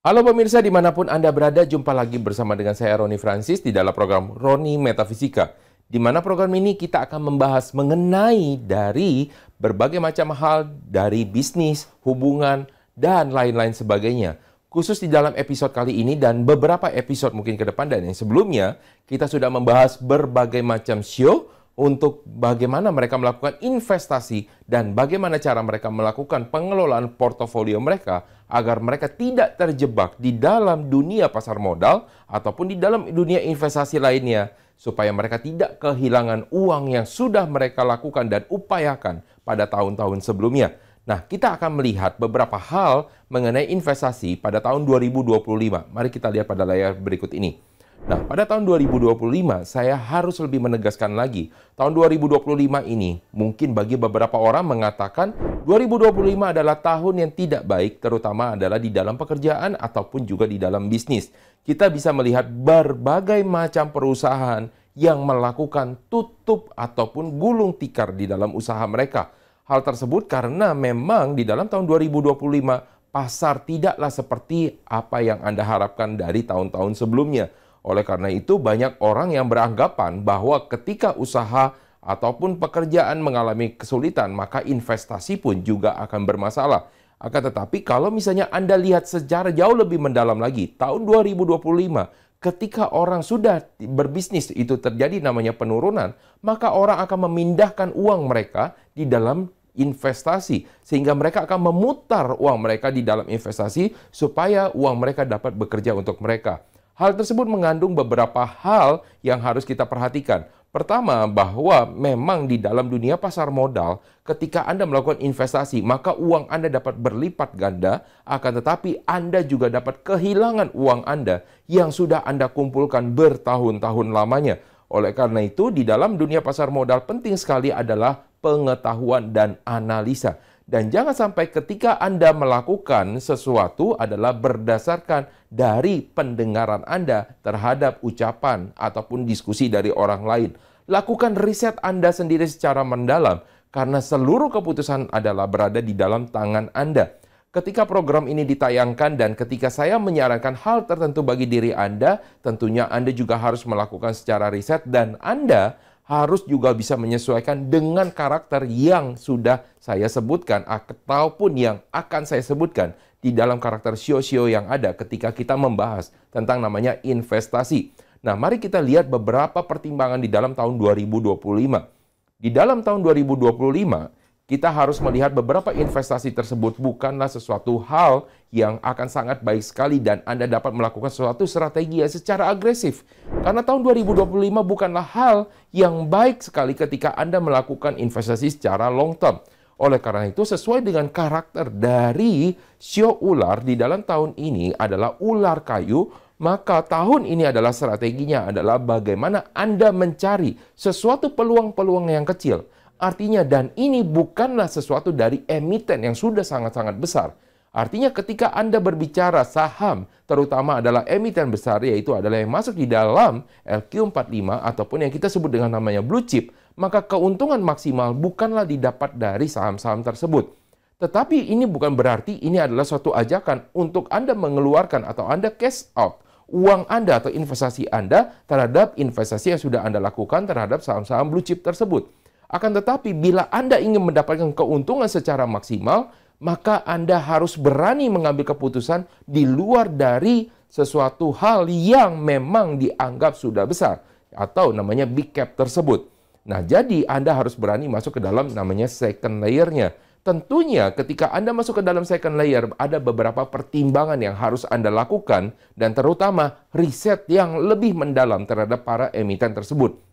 Halo pemirsa dimanapun Anda berada, jumpa lagi bersama dengan saya Roni Francis di dalam program Roni Metafisika. Di mana program ini kita akan membahas mengenai dari berbagai macam hal dari bisnis, hubungan, dan lain-lain sebagainya. Khusus di dalam episode kali ini dan beberapa episode mungkin ke depan dan yang sebelumnya, kita sudah membahas berbagai macam show untuk bagaimana mereka melakukan investasi dan bagaimana cara mereka melakukan pengelolaan portofolio mereka agar mereka tidak terjebak di dalam dunia pasar modal ataupun di dalam dunia investasi lainnya supaya mereka tidak kehilangan uang yang sudah mereka lakukan dan upayakan pada tahun-tahun sebelumnya. Nah, kita akan melihat beberapa hal mengenai investasi pada tahun 2025. Mari kita lihat pada layar berikut ini. Nah, pada tahun 2025, saya harus lebih menegaskan lagi. Tahun 2025 ini, mungkin bagi beberapa orang mengatakan 2025 adalah tahun yang tidak baik, terutama adalah di dalam pekerjaan ataupun juga di dalam bisnis. Kita bisa melihat berbagai macam perusahaan yang melakukan tutup ataupun gulung tikar di dalam usaha mereka. Hal tersebut karena memang di dalam tahun 2025, pasar tidaklah seperti apa yang Anda harapkan dari tahun-tahun sebelumnya. Oleh karena itu, banyak orang yang beranggapan bahwa ketika usaha ataupun pekerjaan mengalami kesulitan, maka investasi pun juga akan bermasalah. Akan tetapi, kalau misalnya Anda lihat secara jauh lebih mendalam lagi, tahun 2025, ketika orang sudah berbisnis itu terjadi namanya penurunan, maka orang akan memindahkan uang mereka di dalam investasi, sehingga mereka akan memutar uang mereka di dalam investasi supaya uang mereka dapat bekerja untuk mereka. Hal tersebut mengandung beberapa hal yang harus kita perhatikan. Pertama, bahwa memang di dalam dunia pasar modal, ketika Anda melakukan investasi, maka uang Anda dapat berlipat ganda, akan tetapi Anda juga dapat kehilangan uang Anda yang sudah Anda kumpulkan bertahun-tahun lamanya. Oleh karena itu, di dalam dunia pasar modal penting sekali adalah pengetahuan dan analisa. Dan jangan sampai ketika Anda melakukan sesuatu adalah berdasarkan dari pendengaran Anda terhadap ucapan ataupun diskusi dari orang lain. Lakukan riset Anda sendiri secara mendalam karena seluruh keputusan adalah berada di dalam tangan Anda. Ketika program ini ditayangkan dan ketika saya menyarankan hal tertentu bagi diri Anda, tentunya Anda juga harus melakukan secara riset dan Anda harus juga bisa menyesuaikan dengan karakter yang sudah saya sebutkan ataupun yang akan saya sebutkan di dalam karakter show-show yang ada ketika kita membahas tentang namanya investasi. Nah, mari kita lihat beberapa pertimbangan di dalam tahun 2025. Di dalam tahun 2025, kita harus melihat beberapa investasi tersebut bukanlah sesuatu hal yang akan sangat baik sekali dan Anda dapat melakukan suatu strategi secara agresif. Karena tahun 2025 bukanlah hal yang baik sekali ketika Anda melakukan investasi secara long term. Oleh karena itu, sesuai dengan karakter dari sio ular di dalam tahun ini adalah ular kayu, maka tahun ini adalah strateginya adalah bagaimana Anda mencari sesuatu peluang-peluang yang kecil. Artinya, dan ini bukanlah sesuatu dari emiten yang sudah sangat-sangat besar. Artinya ketika Anda berbicara saham, terutama adalah emiten besar, yaitu adalah yang masuk di dalam LQ45 ataupun yang kita sebut dengan namanya blue chip, maka keuntungan maksimal bukanlah didapat dari saham-saham tersebut. Tetapi ini bukan berarti ini adalah suatu ajakan untuk Anda mengeluarkan atau Anda cash out uang Anda atau investasi Anda terhadap investasi yang sudah Anda lakukan terhadap saham-saham blue chip tersebut. Akan tetapi, bila Anda ingin mendapatkan keuntungan secara maksimal, maka Anda harus berani mengambil keputusan di luar dari sesuatu hal yang memang dianggap sudah besar, atau namanya big cap tersebut. Nah, jadi Anda harus berani masuk ke dalam namanya second layer-nya. Tentunya ketika Anda masuk ke dalam second layer, ada beberapa pertimbangan yang harus Anda lakukan, dan terutama riset yang lebih mendalam terhadap para emiten tersebut.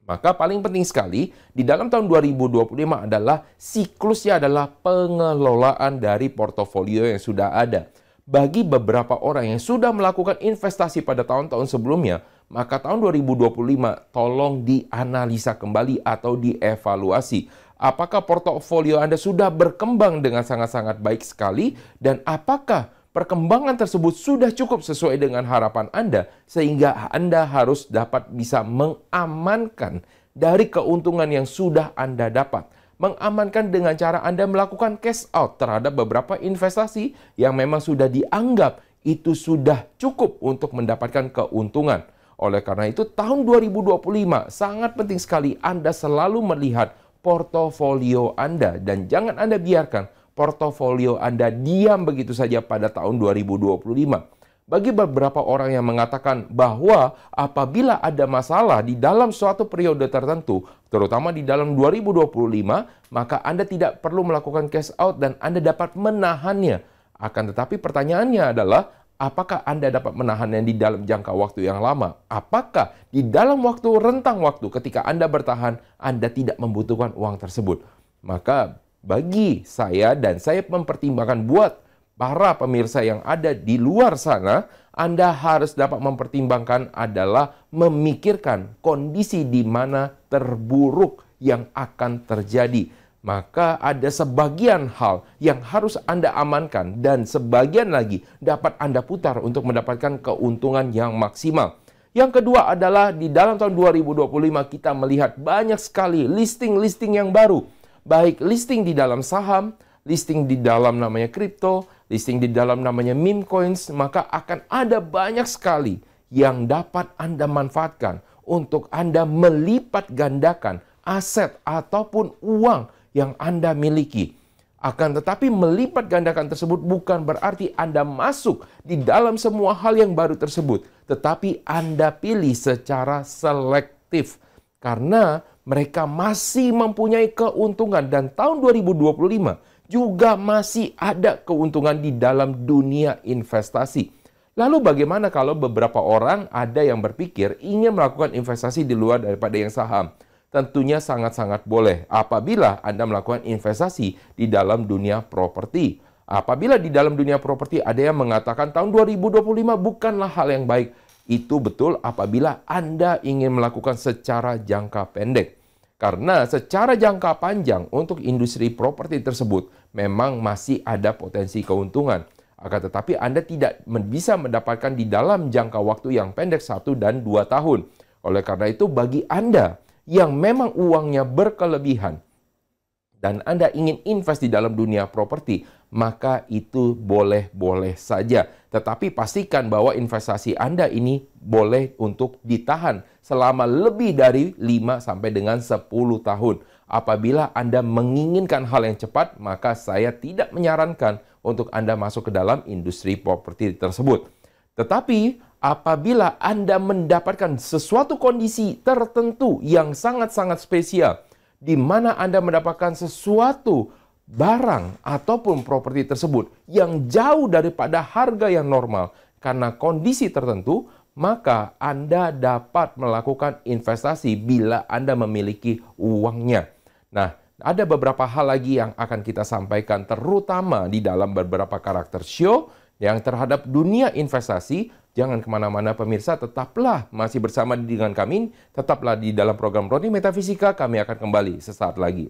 Maka paling penting sekali di dalam tahun 2025 adalah siklusnya adalah pengelolaan dari portofolio yang sudah ada. Bagi beberapa orang yang sudah melakukan investasi pada tahun-tahun sebelumnya, maka tahun 2025 tolong dianalisa kembali atau dievaluasi. Apakah portofolio Anda sudah berkembang dengan sangat-sangat baik sekali dan apakah perkembangan tersebut sudah cukup sesuai dengan harapan Anda, sehingga Anda harus dapat bisa mengamankan dari keuntungan yang sudah Anda dapat. Mengamankan dengan cara Anda melakukan cash out terhadap beberapa investasi yang memang sudah dianggap itu sudah cukup untuk mendapatkan keuntungan. Oleh karena itu, tahun 2025 sangat penting sekali Anda selalu melihat portofolio Anda. Dan jangan Anda biarkan portofolio Anda diam begitu saja pada tahun 2025. Bagi beberapa orang yang mengatakan bahwa apabila ada masalah di dalam suatu periode tertentu, terutama di dalam 2025, maka Anda tidak perlu melakukan cash out dan Anda dapat menahannya. Akan tetapi pertanyaannya adalah, apakah Anda dapat menahannya di dalam jangka waktu yang lama? Apakah di dalam rentang waktu ketika Anda bertahan, Anda tidak membutuhkan uang tersebut? Maka bagi saya, dan saya mempertimbangkan buat para pemirsa yang ada di luar sana, Anda harus dapat mempertimbangkan adalah memikirkan kondisi di mana terburuk yang akan terjadi. Maka ada sebagian hal yang harus Anda amankan dan sebagian lagi dapat Anda putar untuk mendapatkan keuntungan yang maksimal. Yang kedua adalah di dalam tahun 2025 kita melihat banyak sekali listing-listing yang baru. Baik listing di dalam saham, listing di dalam namanya kripto, listing di dalam namanya meme coins, maka akan ada banyak sekali yang dapat Anda manfaatkan untuk Anda melipat gandakan aset ataupun uang yang Anda miliki. Akan tetapi melipat gandakan tersebut bukan berarti Anda masuk di dalam semua hal yang baru tersebut, tetapi Anda pilih secara selektif karena mereka masih mempunyai keuntungan dan tahun 2025 juga masih ada keuntungan di dalam dunia investasi. Lalu bagaimana kalau beberapa orang ada yang berpikir ingin melakukan investasi di luar daripada yang saham? Tentunya sangat-sangat boleh apabila Anda melakukan investasi di dalam dunia properti. Apabila di dalam dunia properti ada yang mengatakan tahun 2025 bukanlah hal yang baik. Itu betul apabila Anda ingin melakukan secara jangka pendek. Karena secara jangka panjang untuk industri properti tersebut memang masih ada potensi keuntungan. Akan tetapi Anda tidak bisa mendapatkan di dalam jangka waktu yang pendek 1 dan 2 tahun. Oleh karena itu bagi Anda yang memang uangnya berkelebihan dan Anda ingin invest di dalam dunia properti, maka itu boleh-boleh saja. Tetapi pastikan bahwa investasi Anda ini boleh untuk ditahan selama lebih dari 5 sampai dengan 10 tahun. Apabila Anda menginginkan hal yang cepat, maka saya tidak menyarankan untuk Anda masuk ke dalam industri properti tersebut. Tetapi apabila Anda mendapatkan sesuatu kondisi tertentu yang sangat-sangat spesial, di mana Anda mendapatkan sesuatu barang ataupun properti tersebut yang jauh daripada harga yang normal karena kondisi tertentu, maka Anda dapat melakukan investasi bila Anda memiliki uangnya. Nah, ada beberapa hal lagi yang akan kita sampaikan terutama di dalam beberapa karakter show yang terhadap dunia investasi. Jangan kemana-mana pemirsa, tetaplah masih bersama dengan kami, tetaplah di dalam program Roni Metafisika, kami akan kembali sesaat lagi.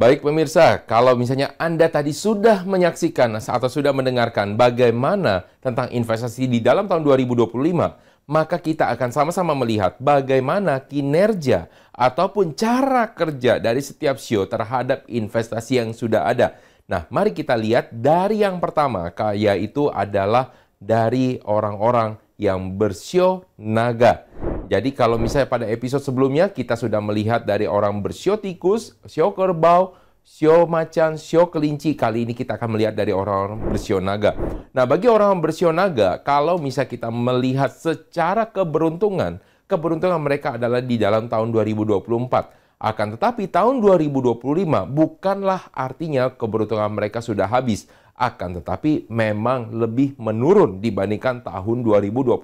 Baik pemirsa, kalau misalnya Anda tadi sudah menyaksikan atau sudah mendengarkan bagaimana tentang investasi di dalam tahun 2025, maka kita akan sama-sama melihat bagaimana kinerja ataupun cara kerja dari setiap show terhadap investasi yang sudah ada. Nah, mari kita lihat dari yang pertama, yaitu adalah dari orang-orang yang bersio naga. Jadi kalau misalnya pada episode sebelumnya kita sudah melihat dari orang bersio tikus, sio kerbau, sio macan, sio kelinci. Kali ini kita akan melihat dari orang-orang bersio naga. Nah, bagi orang bersio naga, kalau misalnya kita melihat secara keberuntungan mereka adalah di dalam tahun 2024. Akan tetapi tahun 2025 bukanlah artinya keberuntungan mereka sudah habis. Akan tetapi memang lebih menurun dibandingkan tahun 2025.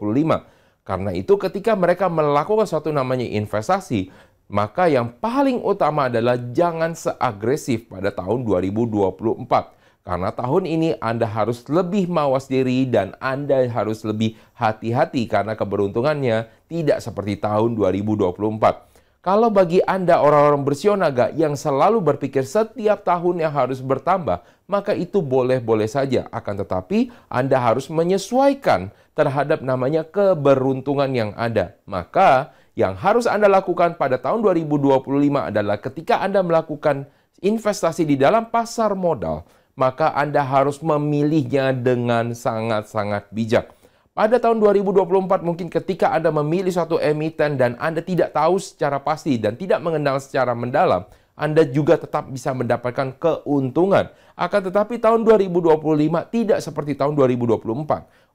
Karena itu ketika mereka melakukan suatu namanya investasi, maka yang paling utama adalah jangan seagresif pada tahun 2024. Karena tahun ini Anda harus lebih mawas diri dan Anda harus lebih hati-hati karena keberuntungannya tidak seperti tahun 2024. Kalau bagi Anda orang-orang bersio naga yang selalu berpikir setiap tahunnya harus bertambah, maka itu boleh-boleh saja. Akan tetapi Anda harus menyesuaikan terhadap namanya keberuntungan yang ada. Maka yang harus Anda lakukan pada tahun 2025 adalah ketika Anda melakukan investasi di dalam pasar modal, maka Anda harus memilihnya dengan sangat-sangat bijak. Pada tahun 2024 mungkin ketika Anda memilih suatu emiten dan Anda tidak tahu secara pasti dan tidak mengenal secara mendalam, Anda juga tetap bisa mendapatkan keuntungan. Akan tetapi tahun 2025 tidak seperti tahun 2024.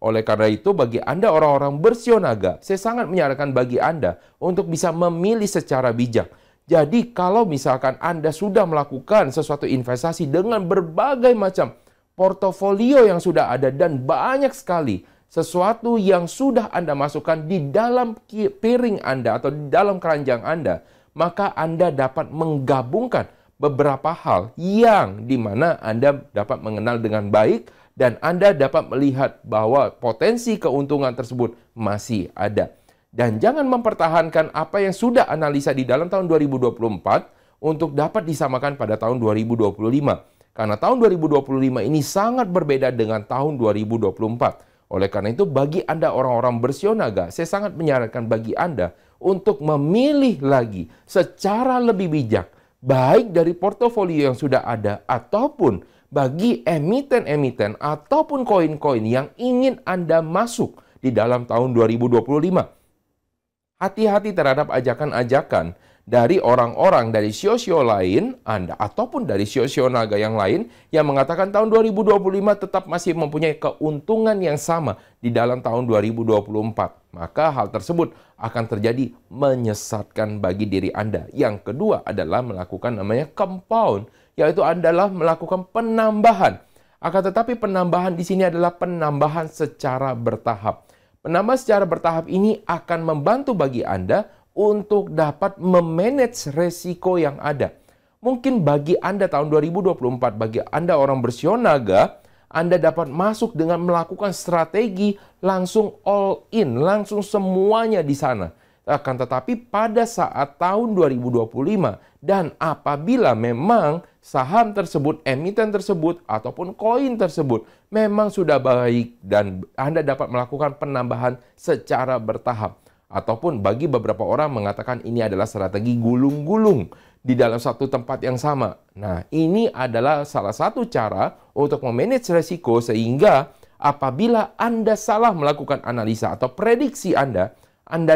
Oleh karena itu bagi Anda orang-orang bersio naga, saya sangat menyarankan bagi Anda untuk bisa memilih secara bijak. Jadi kalau misalkan Anda sudah melakukan sesuatu investasi dengan berbagai macam portofolio yang sudah ada dan banyak sekali sesuatu yang sudah Anda masukkan di dalam piring Anda atau di dalam keranjang Anda, maka Anda dapat menggabungkan beberapa hal yang dimana Anda dapat mengenal dengan baik dan Anda dapat melihat bahwa potensi keuntungan tersebut masih ada. Dan jangan mempertahankan apa yang sudah analisa di dalam tahun 2024 untuk dapat disamakan pada tahun 2025. Karena tahun 2025 ini sangat berbeda dengan tahun 2024. Oleh karena itu, bagi Anda orang-orang bersio naga, saya sangat menyarankan bagi Anda untuk memilih lagi secara lebih bijak, baik dari portofolio yang sudah ada, ataupun bagi emiten-emiten ataupun koin-koin yang ingin Anda masuk di dalam tahun 2025. Hati-hati terhadap ajakan-ajakan dari orang-orang dari sio-sio lain, Anda ataupun dari sio-sio naga yang lain yang mengatakan tahun 2025 tetap masih mempunyai keuntungan yang sama di dalam tahun 2024. Maka hal tersebut akan terjadi menyesatkan bagi diri Anda. Yang kedua adalah melakukan namanya compound, yaitu adalah melakukan penambahan. Akan tetapi penambahan di sini adalah penambahan secara bertahap. Penambahan secara bertahap ini akan membantu bagi Anda untuk dapat memanage resiko yang ada. Mungkin bagi Anda tahun 2024, bagi Anda orang bersio naga, Anda dapat masuk dengan melakukan strategi langsung all in, langsung semuanya di sana. Akan tetapi pada saat tahun 2025 dan apabila memang saham tersebut, emiten tersebut, ataupun koin tersebut memang sudah baik dan Anda dapat melakukan penambahan secara bertahap. Ataupun bagi beberapa orang mengatakan ini adalah strategi gulung-gulung di dalam satu tempat yang sama. Nah, ini adalah salah satu cara untuk memanage resiko sehingga apabila Anda salah melakukan analisa atau prediksi Anda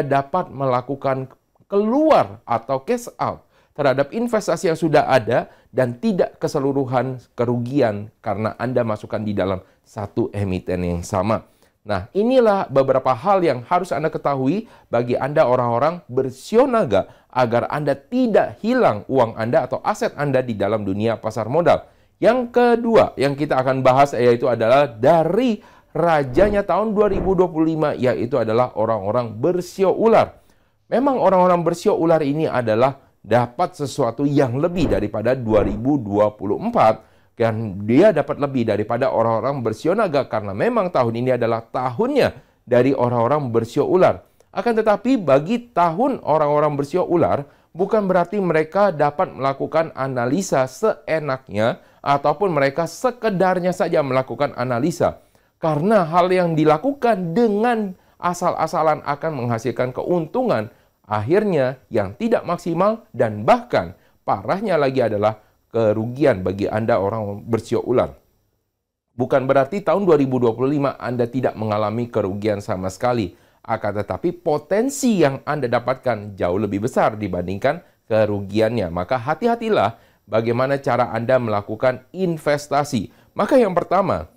dapat melakukan keluar atau cash out terhadap investasi yang sudah ada dan tidak keseluruhan kerugian karena Anda masukkan di dalam satu emiten yang sama. Nah, inilah beberapa hal yang harus Anda ketahui bagi Anda orang-orang bersio naga agar Anda tidak hilang uang Anda atau aset Anda di dalam dunia pasar modal. Yang kedua yang kita akan bahas yaitu adalah dari rajanya tahun 2025 yaitu adalah orang-orang bersio ular. Memang orang-orang bersio ular ini adalah dapat sesuatu yang lebih daripada 2024. Dan dia dapat lebih daripada orang-orang bersio naga karena memang tahun ini adalah tahunnya dari orang-orang bersio ular. Akan tetapi bagi tahun orang-orang bersio ular bukan berarti mereka dapat melakukan analisa seenaknya ataupun mereka sekedarnya saja melakukan analisa. Karena hal yang dilakukan dengan asal-asalan akan menghasilkan keuntungan akhirnya yang tidak maksimal dan bahkan parahnya lagi adalah kerugian bagi Anda orang bersio ular. Bukan berarti tahun 2025 Anda tidak mengalami kerugian sama sekali. Akan tetapi potensi yang Anda dapatkan jauh lebih besar dibandingkan kerugiannya. Maka hati-hatilah bagaimana cara Anda melakukan investasi. Maka yang pertama,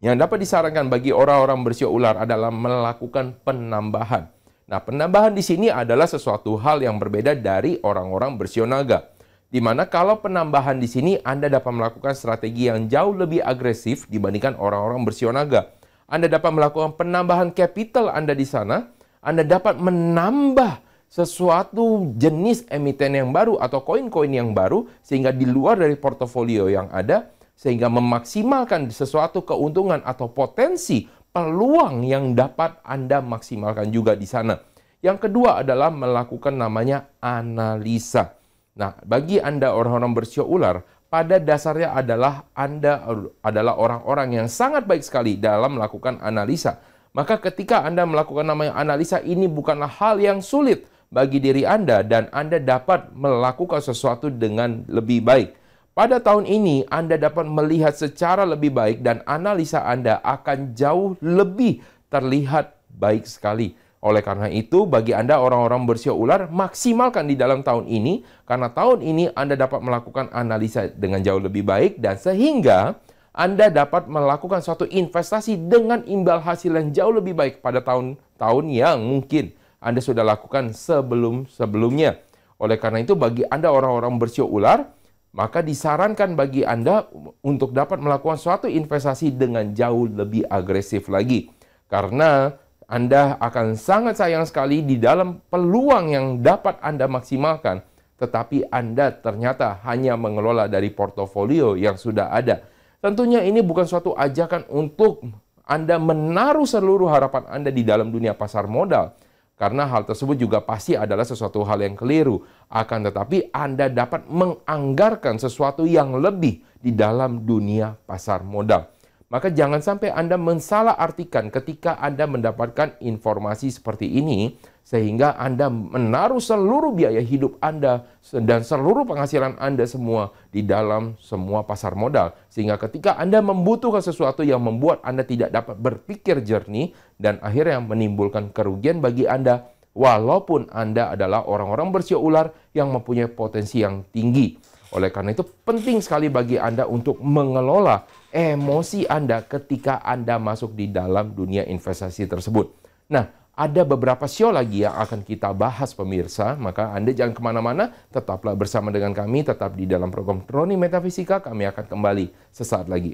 yang dapat disarankan bagi orang-orang bersio ular adalah melakukan penambahan. Nah, penambahan di sini adalah sesuatu hal yang berbeda dari orang-orang bersio naga. Di mana kalau penambahan di sini Anda dapat melakukan strategi yang jauh lebih agresif dibandingkan orang-orang bersio naga. Anda dapat melakukan penambahan capital Anda di sana. Anda dapat menambah sesuatu jenis emiten yang baru atau koin-koin yang baru sehingga di luar dari portofolio yang ada sehingga memaksimalkan sesuatu keuntungan atau potensi peluang yang dapat Anda maksimalkan juga di sana. Yang kedua adalah melakukan namanya analisa. Nah, bagi Anda orang-orang bersio ular, pada dasarnya Anda adalah orang-orang yang sangat baik sekali dalam melakukan analisa. Maka ketika Anda melakukan namanya analisa, ini bukanlah hal yang sulit bagi diri Anda dan Anda dapat melakukan sesuatu dengan lebih baik. Pada tahun ini, Anda dapat melihat secara lebih baik dan analisa Anda akan jauh lebih terlihat baik sekali. Oleh karena itu, bagi Anda orang-orang bersio ular, maksimalkan di dalam tahun ini, karena tahun ini Anda dapat melakukan analisa dengan jauh lebih baik, dan sehingga Anda dapat melakukan suatu investasi dengan imbal hasil yang jauh lebih baik pada tahun-tahun yang mungkin Anda sudah lakukan sebelum-sebelumnya. Oleh karena itu, bagi Anda orang-orang bersio ular, maka disarankan bagi Anda untuk dapat melakukan suatu investasi dengan jauh lebih agresif lagi. Karena Anda akan sangat sayang sekali di dalam peluang yang dapat Anda maksimalkan, tetapi Anda ternyata hanya mengelola dari portofolio yang sudah ada. Tentunya ini bukan suatu ajakan untuk Anda menaruh seluruh harapan Anda di dalam dunia pasar modal, karena hal tersebut juga pasti adalah sesuatu hal yang keliru. Akan tetapi Anda dapat menganggarkan sesuatu yang lebih di dalam dunia pasar modal. Maka jangan sampai Anda mensalahartikan ketika Anda mendapatkan informasi seperti ini, sehingga Anda menaruh seluruh biaya hidup Anda dan seluruh penghasilan Anda semua di dalam semua pasar modal. Sehingga ketika Anda membutuhkan sesuatu yang membuat Anda tidak dapat berpikir jernih dan akhirnya menimbulkan kerugian bagi Anda, walaupun Anda adalah orang-orang bersio ular yang mempunyai potensi yang tinggi. Oleh karena itu penting sekali bagi Anda untuk mengelola emosi Anda ketika Anda masuk di dalam dunia investasi tersebut. Nah, ada beberapa show lagi yang akan kita bahas pemirsa, maka Anda jangan kemana-mana, tetaplah bersama dengan kami, tetap di dalam program Roni Metafisika, kami akan kembali sesaat lagi.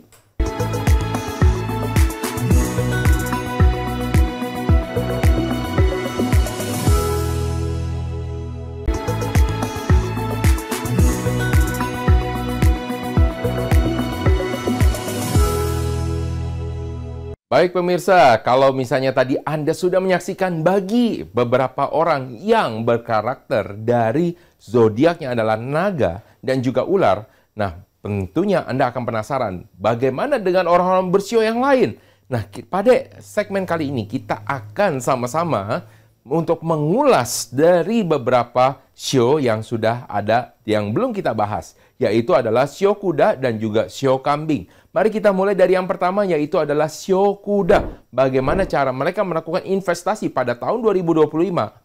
Baik pemirsa, kalau misalnya tadi Anda sudah menyaksikan bagi beberapa orang yang berkarakter dari zodiaknya adalah naga dan juga ular, nah tentunya Anda akan penasaran bagaimana dengan orang-orang bersio yang lain. Nah, pada segmen kali ini kita akan sama-sama untuk mengulas dari beberapa show yang sudah ada yang belum kita bahas, yaitu adalah show kuda dan juga show kambing. Mari kita mulai dari yang pertama, yaitu adalah show kuda. Bagaimana cara mereka melakukan investasi pada tahun 2025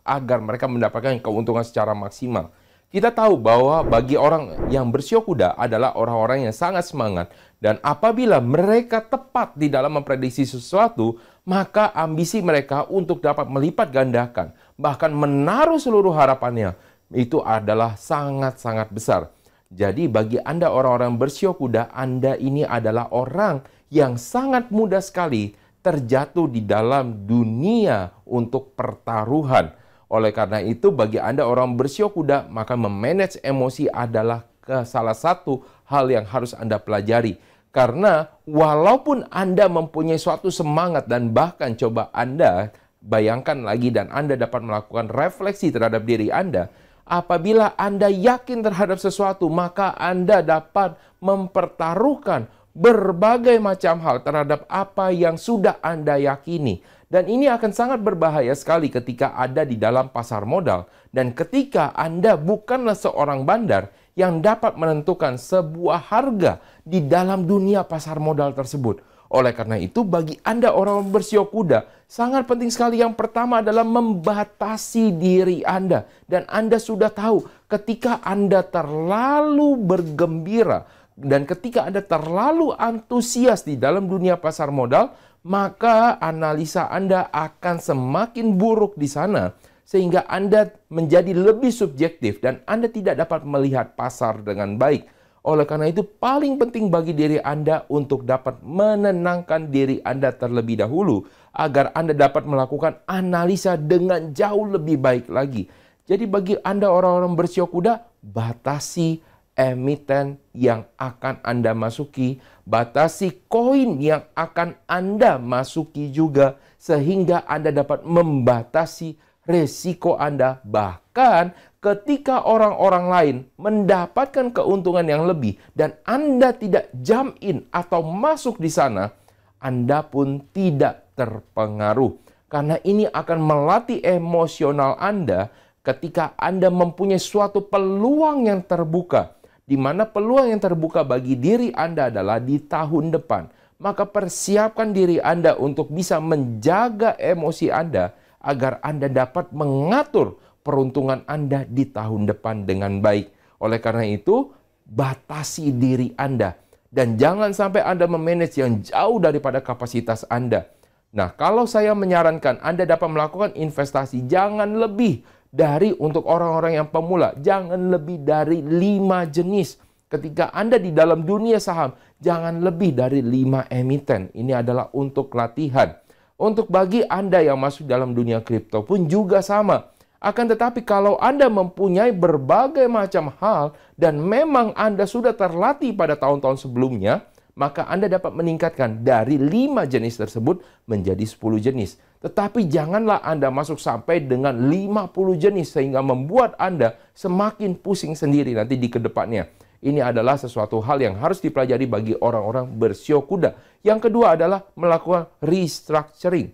agar mereka mendapatkan keuntungan secara maksimal. Kita tahu bahwa bagi orang yang bersio kuda adalah orang-orang yang sangat semangat. Dan apabila mereka tepat di dalam memprediksi sesuatu, maka ambisi mereka untuk dapat melipat gandakan, bahkan menaruh seluruh harapannya, itu adalah sangat-sangat besar. Jadi bagi Anda orang-orang bersio kuda, Anda ini adalah orang yang sangat mudah sekali terjatuh di dalam dunia untuk pertaruhan. Oleh karena itu, bagi Anda orang bersio kuda, maka memanage emosi adalah salah satu hal yang harus Anda pelajari. Karena walaupun Anda mempunyai suatu semangat dan bahkan coba Anda bayangkan lagi dan Anda dapat melakukan refleksi terhadap diri Anda, apabila Anda yakin terhadap sesuatu, maka Anda dapat mempertaruhkan berbagai macam hal terhadap apa yang sudah Anda yakini. Dan ini akan sangat berbahaya sekali ketika ada di dalam pasar modal. Dan ketika Anda bukanlah seorang bandar yang dapat menentukan sebuah harga di dalam dunia pasar modal tersebut. Oleh karena itu, bagi Anda orang bersio kuda, sangat penting sekali yang pertama adalah membatasi diri Anda. Dan Anda sudah tahu ketika Anda terlalu bergembira dan ketika Anda terlalu antusias di dalam dunia pasar modal, maka analisa Anda akan semakin buruk di sana. Sehingga Anda menjadi lebih subjektif dan Anda tidak dapat melihat pasar dengan baik. Oleh karena itu, paling penting bagi diri Anda untuk dapat menenangkan diri Anda terlebih dahulu agar Anda dapat melakukan analisa dengan jauh lebih baik lagi. Jadi bagi Anda orang-orang bersio kuda, batasi emiten yang akan Anda masuki, batasi koin yang akan Anda masuki juga, sehingga Anda dapat membatasi resiko Anda. Bahkan ketika orang-orang lain mendapatkan keuntungan yang lebih dan Anda tidak jump in atau masuk di sana, Anda pun tidak terpengaruh. Karena ini akan melatih emosional Anda ketika Anda mempunyai suatu peluang yang terbuka. Di mana peluang yang terbuka bagi diri Anda adalah di tahun depan. Maka persiapkan diri Anda untuk bisa menjaga emosi Anda agar Anda dapat mengatur peruntungan Anda di tahun depan dengan baik. Oleh karena itu, batasi diri Anda. Dan jangan sampai Anda memanage yang jauh daripada kapasitas Anda. Nah, kalau saya menyarankan Anda dapat melakukan investasi, jangan lebih dari untuk orang-orang yang pemula. Jangan lebih dari 5 jenis. Ketika Anda di dalam dunia saham, jangan lebih dari 5 emiten. Ini adalah untuk latihan. Untuk bagi Anda yang masuk dalam dunia kripto pun juga sama. Akan tetapi kalau Anda mempunyai berbagai macam hal dan memang Anda sudah terlatih pada tahun-tahun sebelumnya, maka Anda dapat meningkatkan dari 5 jenis tersebut menjadi 10 jenis. Tetapi janganlah Anda masuk sampai dengan 50 jenis sehingga membuat Anda semakin pusing sendiri nanti di kedepannya. Ini adalah sesuatu hal yang harus dipelajari bagi orang-orang bersio kuda. Yang kedua adalah melakukan restructuring.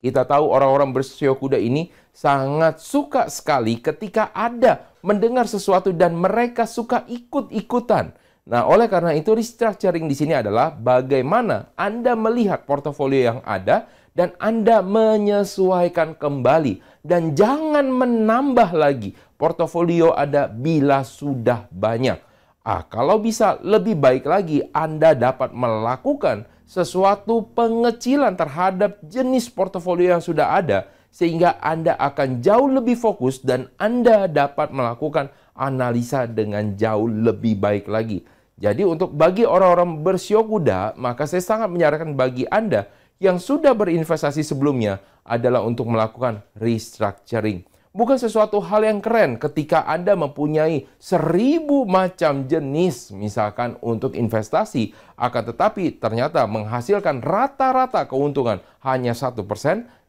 Kita tahu orang-orang bersio kuda ini sangat suka sekali ketika ada mendengar sesuatu dan mereka suka ikut-ikutan. Nah, oleh karena itu restructuring di sini adalah bagaimana Anda melihat portofolio yang ada dan Anda menyesuaikan kembali. Dan jangan menambah lagi portofolio ada bila sudah banyak. Kalau bisa lebih baik lagi Anda dapat melakukan sesuatu pengecilan terhadap jenis portofolio yang sudah ada sehingga Anda akan jauh lebih fokus dan Anda dapat melakukan analisa dengan jauh lebih baik lagi. Jadi untuk bagi orang-orang bersio kuda, maka saya sangat menyarankan bagi Anda yang sudah berinvestasi sebelumnya adalah untuk melakukan restructuring. Bukan sesuatu hal yang keren ketika Anda mempunyai 1000 macam jenis misalkan untuk investasi, akan tetapi ternyata menghasilkan rata-rata keuntungan hanya 1%,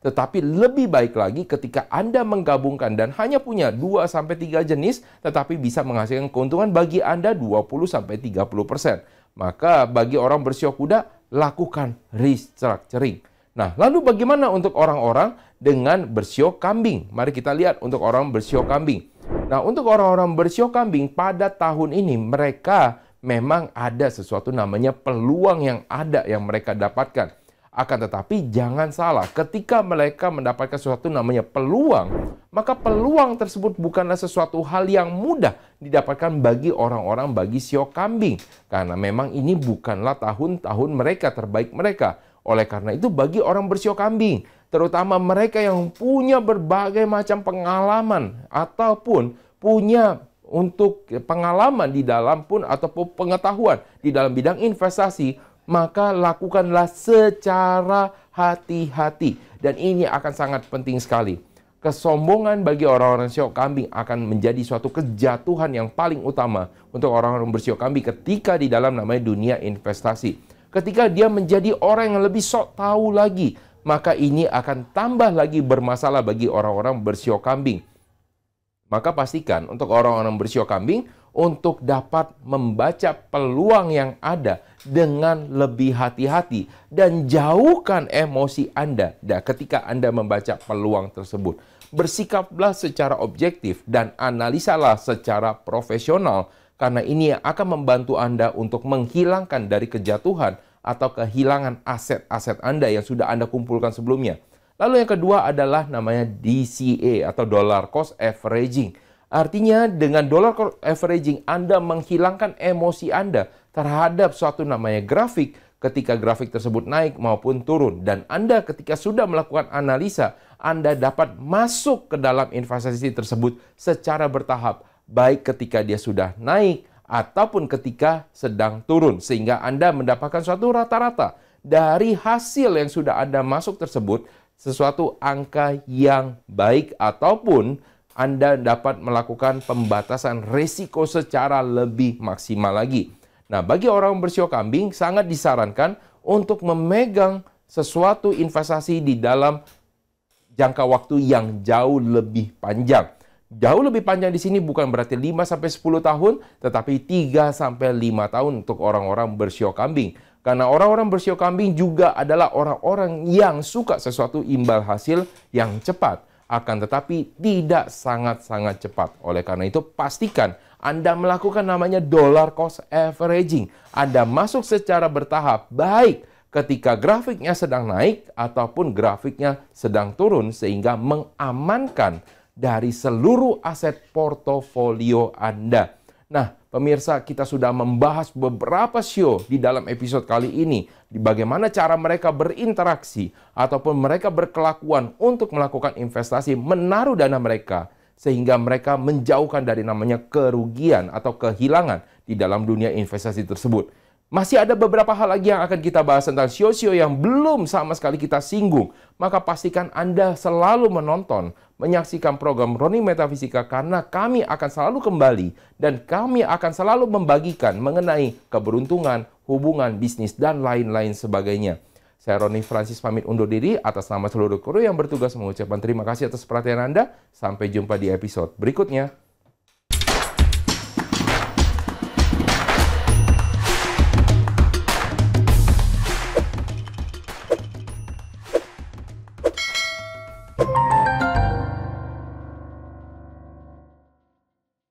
tetapi lebih baik lagi ketika Anda menggabungkan dan hanya punya 2-3 jenis, tetapi bisa menghasilkan keuntungan bagi Anda 20-30%. Maka bagi orang bersio kuda, lakukan restructuring. Nah, lalu bagaimana untuk orang-orang dengan bersio kambing? Mari kita lihat untuk orang bersio kambing. Nah, untuk orang-orang bersio kambing pada tahun ini mereka memang ada sesuatu namanya peluang yang ada yang mereka dapatkan. Akan tetapi jangan salah, ketika mereka mendapatkan sesuatu namanya peluang, maka peluang tersebut bukanlah sesuatu hal yang mudah didapatkan bagi orang-orang bagi sio kambing. Karena memang ini bukanlah tahun-tahun mereka terbaik mereka. Oleh karena itu bagi orang bersio kambing, terutama mereka yang punya berbagai macam pengalaman ataupun punya untuk pengalaman di dalam pun ataupun pengetahuan di dalam bidang investasi, maka lakukanlah secara hati-hati. Dan ini akan sangat penting sekali. Kesombongan bagi orang-orang sio kambing akan menjadi suatu kejatuhan yang paling utama untuk orang-orang bersio kambing ketika di dalam namanya dunia investasi. Ketika dia menjadi orang yang lebih sok tahu lagi, maka ini akan tambah lagi bermasalah bagi orang-orang bersio kambing. Maka pastikan untuk orang-orang bersio kambing untuk dapat membaca peluang yang ada dengan lebih hati-hati dan jauhkan emosi Anda ketika Anda membaca peluang tersebut. Bersikaplah secara objektif dan analisalah secara profesional. Karena ini yang akan membantu Anda untuk menghilangkan dari kejatuhan atau kehilangan aset-aset Anda yang sudah Anda kumpulkan sebelumnya. Lalu yang kedua adalah namanya DCA atau dollar cost averaging. Artinya dengan dollar cost averaging Anda menghilangkan emosi Anda terhadap suatu namanya grafik ketika grafik tersebut naik maupun turun. Dan Anda ketika sudah melakukan analisa, Anda dapat masuk ke dalam investasi tersebut secara bertahap. Baik ketika dia sudah naik ataupun ketika sedang turun. Sehingga Anda mendapatkan suatu rata-rata dari hasil yang sudah Anda masuk tersebut, sesuatu angka yang baik ataupun Anda dapat melakukan pembatasan risiko secara lebih maksimal lagi. Nah, bagi orang bersio kambing sangat disarankan untuk memegang sesuatu investasi di dalam jangka waktu yang jauh lebih panjang. Jauh lebih panjang di sini bukan berarti 5-10 tahun, tetapi 3-5 tahun untuk orang-orang bersio kambing. Karena orang-orang bersio kambing juga adalah orang-orang yang suka sesuatu imbal hasil yang cepat. Akan tetapi tidak sangat-sangat cepat. Oleh karena itu, pastikan Anda melakukan namanya dollar cost averaging. Anda masuk secara bertahap, baik ketika grafiknya sedang naik ataupun grafiknya sedang turun, sehingga mengamankan dari seluruh aset portofolio Anda. Nah, pemirsa, kita sudah membahas beberapa show di dalam episode kali ini, di bagaimana cara mereka berinteraksi ataupun mereka berkelakuan untuk melakukan investasi, menaruh dana mereka, sehingga mereka menjauhkan dari namanya kerugian atau kehilangan di dalam dunia investasi tersebut. Masih ada beberapa hal lagi yang akan kita bahas tentang show-show yang belum sama sekali kita singgung. Maka pastikan Anda selalu menonton, menyaksikan program Roni Metafisika, karena kami akan selalu kembali dan kami akan selalu membagikan mengenai keberuntungan, hubungan, bisnis, dan lain-lain sebagainya. Saya Roni Francis pamit undur diri atas nama seluruh kru yang bertugas mengucapkan terima kasih atas perhatian Anda. Sampai jumpa di episode berikutnya.